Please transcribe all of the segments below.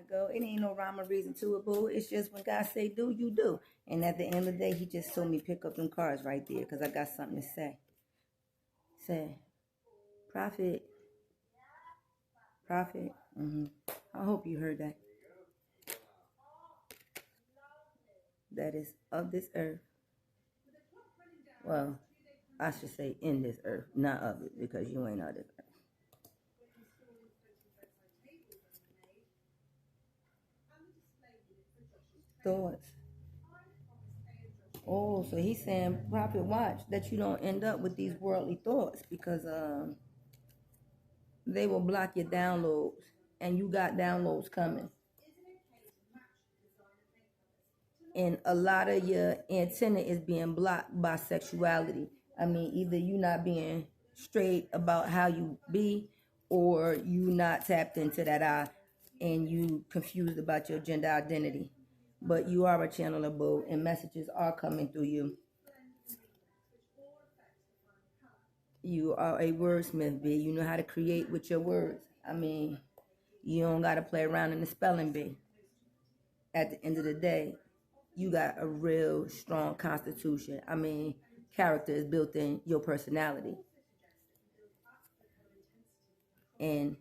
go. It ain't no rhyme or reason to it, boo. It's just when God say do, you do. And at the end of the day, he just told me pick up them cards right there because I got something to say. Say, prophet. I hope you heard that. That is of this earth. Well, I should say in this earth, not of it, because you ain't of this earth. Thoughts. Oh, so he's saying, prophet, watch that you don't end up with these worldly thoughts because they will block your downloads, and you got downloads coming. And a lot of your antenna is being blocked by sexuality. I mean, either you not being straight about how you be, or you not tapped into that eye, and you confused about your gender identity. But you are a channeler, boo, and messages are coming through you. You are a wordsmith, B. You know how to create with your words. I mean, you don't got to play around in the spelling bee. At the end of the day, you got a real strong constitution. I mean, character is built in your personality. And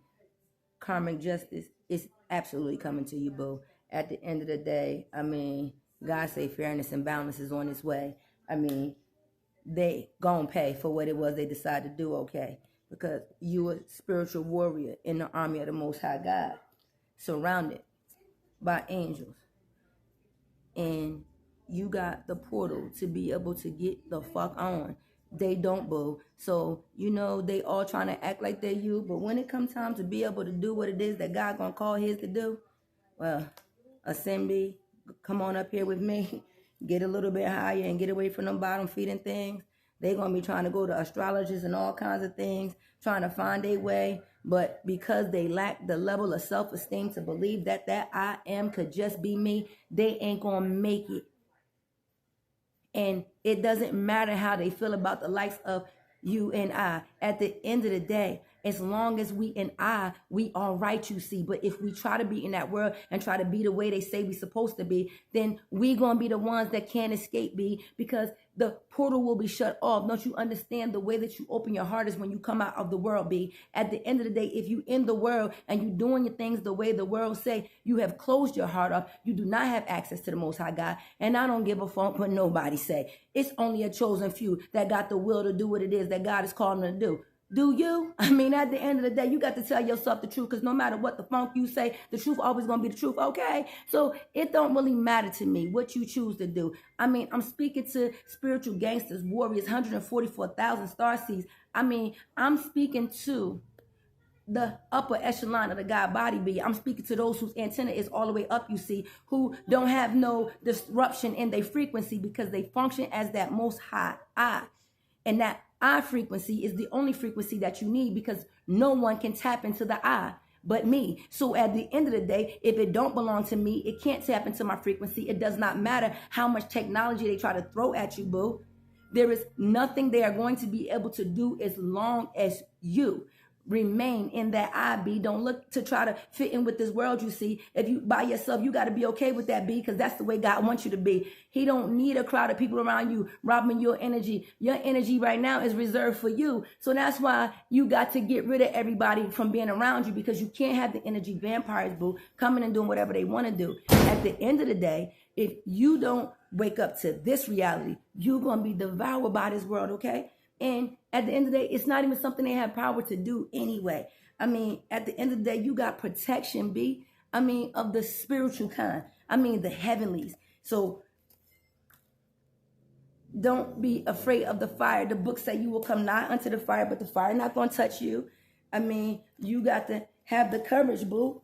karmic justice is absolutely coming to you, boo. At the end of the day, I mean, God say fairness and balance is on its way. I mean, they gonna pay for what it was they decided to do, okay? Because you a spiritual warrior in the army of the Most High God, surrounded by angels. And you got the portal to be able to get the fuck on. They don't, boo. So, you know, they all trying to act like they're you, but when it comes time to be able to do what it is that God gonna call his to do, well, Assembly, come on up here with me, get a little bit higher and get away from them bottom feeding things. They're going to be trying to go to astrologers and all kinds of things, trying to find their way. But because they lack the level of self-esteem to believe that I am could just be me, they ain't going to make it. And it doesn't matter how they feel about the likes of you and I. At the end of the day, as long as we are right, you see. But if we try to be in that world and try to be the way they say we supposed to be, then we gonna be the ones that can't escape, B, because the portal will be shut off. Don't you understand? The way that you open your heart is when you come out of the world, B. At the end of the day, if you in the world and you doing your things the way the world say, you have closed your heart off. You do not have access to the Most High God. And I don't give a fuck what nobody say. It's only a chosen few that got the will to do what it is that God is calling them to do. Do you? I mean, at the end of the day, you got to tell yourself the truth, because no matter what the funk you say, the truth always going to be the truth, okay? So it don't really matter to me what you choose to do. I mean, I'm speaking to spiritual gangsters, warriors, 144,000 starseeds. I mean, I'm speaking to the upper echelon of the God body be. I'm speaking to those whose antenna is all the way up, you see, who don't have no disruption in their frequency because they function as that most high I. And that I frequency is the only frequency that you need, because no one can tap into the I but me. So at the end of the day, if it don't belong to me, it can't tap into my frequency. It does not matter how much technology they try to throw at you, boo. There is nothing they are going to be able to do as long as you remain in that I be. Don't look to try to fit in with this world, you see. If you by yourself, you got to be okay with that, B, because that's the way God wants you to be. He don't need a crowd of people around you robbing your energy. Your energy right now is reserved for you. So that's why you got to get rid of everybody from being around you, because you can't have the energy vampires, boo, coming and doing whatever they want to do. At the end of the day, if you don't wake up to this reality, you're going to be devoured by this world, okay? And at the end of the day, it's not even something they have power to do anyway. I mean, at the end of the day, you got protection, B. I mean, of the spiritual kind. I mean, the heavenlies. So don't be afraid of the fire. The book say you will come nigh unto the fire, but the fire not going to touch you. I mean, you got to have the courage, boo.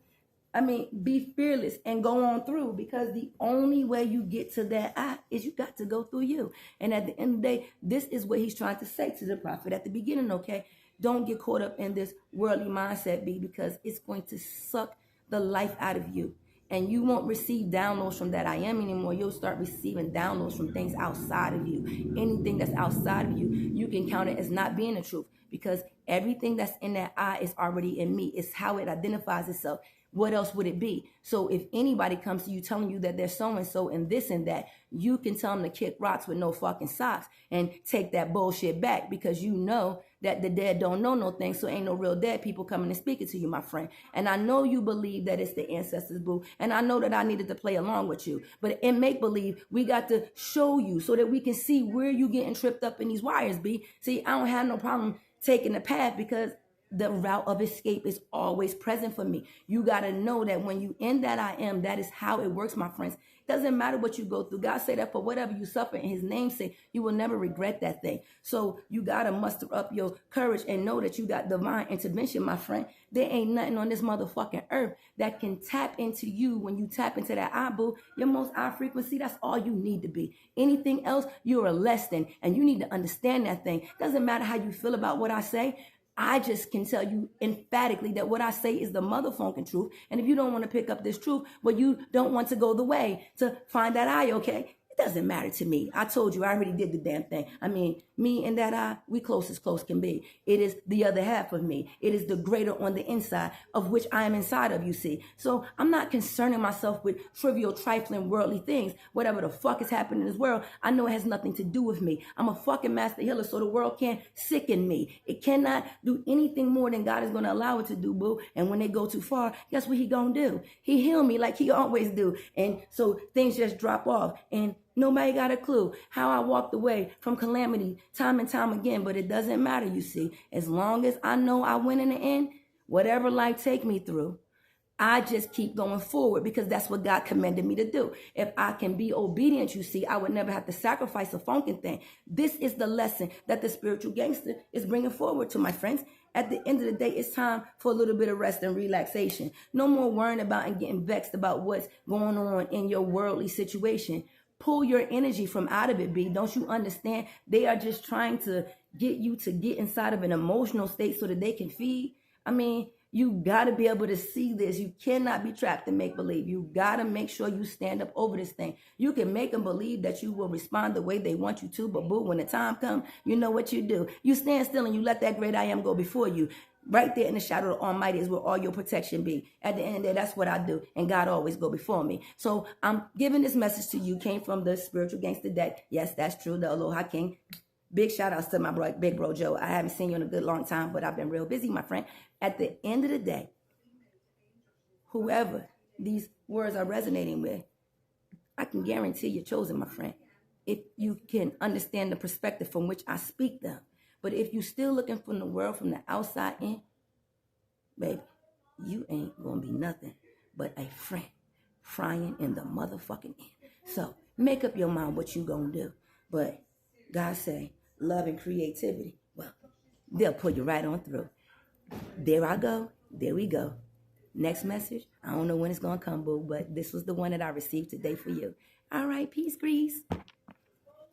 I mean, be fearless and go on through, because the only way you get to that I is you got to go through you. And at the end of the day, this is what he's trying to say to the prophet at the beginning, okay? Don't get caught up in this worldly mindset, B, because it's going to suck the life out of you. And you won't receive downloads from that I am anymore. You'll start receiving downloads from things outside of you. Anything that's outside of you, you can count it as not being the truth, because everything that's in that I is already in me. It's how it identifies itself. What else would it be? So if anybody comes to you telling you that they're so-and-so and this and that, you can tell them to kick rocks with no fucking socks and take that bullshit back, because you know that the dead don't know no thing, so ain't no real dead people coming and speaking to you, my friend. And I know you believe that it's the ancestors, boo, and I know that I needed to play along with you. But in make-believe, we got to show you so that we can see where you getting tripped up in these wires, B. See, I don't have no problem taking the path, because the route of escape is always present for me. You got to know that when you in that I am, that is how it works, my friends. Doesn't matter what you go through. God say that for whatever you suffer in his name sake, you will never regret that thing. So you got to muster up your courage and know that you got divine intervention, my friend. There ain't nothing on this motherfucking earth that can tap into you when you tap into that I, boo. Your most I frequency, that's all you need to be. Anything else, you are less than. And you need to understand that thing. Doesn't matter how you feel about what I say. I just can tell you emphatically that what I say is the motherfucking truth. And if you don't want to pick up this truth, but you don't want to go the way to find that I, okay, it doesn't matter to me. I told you I already did the damn thing. I mean, me and that I, we close as close can be. It is the other half of me. It is the greater on the inside, of which I am inside of, you see. So I'm not concerning myself with trivial, trifling, worldly things. Whatever the fuck is happening in this world, I know it has nothing to do with me. I'm a fucking master healer, so the world can't sicken me. It cannot do anything more than God is going to allow it to do, boo. And when they go too far, guess what he gonna do? He heal me like he always do. And so things just drop off. And nobody got a clue how I walked away from calamity time and time again, but it doesn't matter, you see. As long as I know I win in the end, whatever life take me through, I just keep going forward, because that's what God commanded me to do. If I can be obedient, you see, I would never have to sacrifice a funkin' thing. This is the lesson that the spiritual gangster is bringing forward to my friends. At the end of the day, it's time for a little bit of rest and relaxation. No more worrying about and getting vexed about what's going on in your worldly situation. Pull your energy from out of it, B. Don't you understand? They are just trying to get you to get inside of an emotional state so that they can feed. I mean, you got to be able to see this. You cannot be trapped in make-believe. You got to make sure you stand up over this thing. You can make them believe that you will respond the way they want you to, but boo, when the time comes, you know what you do. You stand still and you let that great I am go before you. Right there in the shadow of the Almighty is where all your protection be. At the end of the day, that's what I do. And God always go before me. So I'm giving this message to you. Came from the spiritual gangster deck. Yes, that's true. The Aloha King. Big shout outs to my big bro, Joe. I haven't seen you in a good long time, but I've been real busy, my friend. At the end of the day, whoever these words are resonating with, I can guarantee you're chosen, my friend. If you can understand the perspective from which I speak them. But if you still looking from the world from the outside in, baby, you ain't gonna be nothing but a friend frying in the motherfucking end. So make up your mind what you gonna do. But God say, love and creativity, well, they'll pull you right on through. There I go. There we go. Next message. I don't know when it's gonna come, boo, but this was the one that I received today for you. All right, peace, Grease.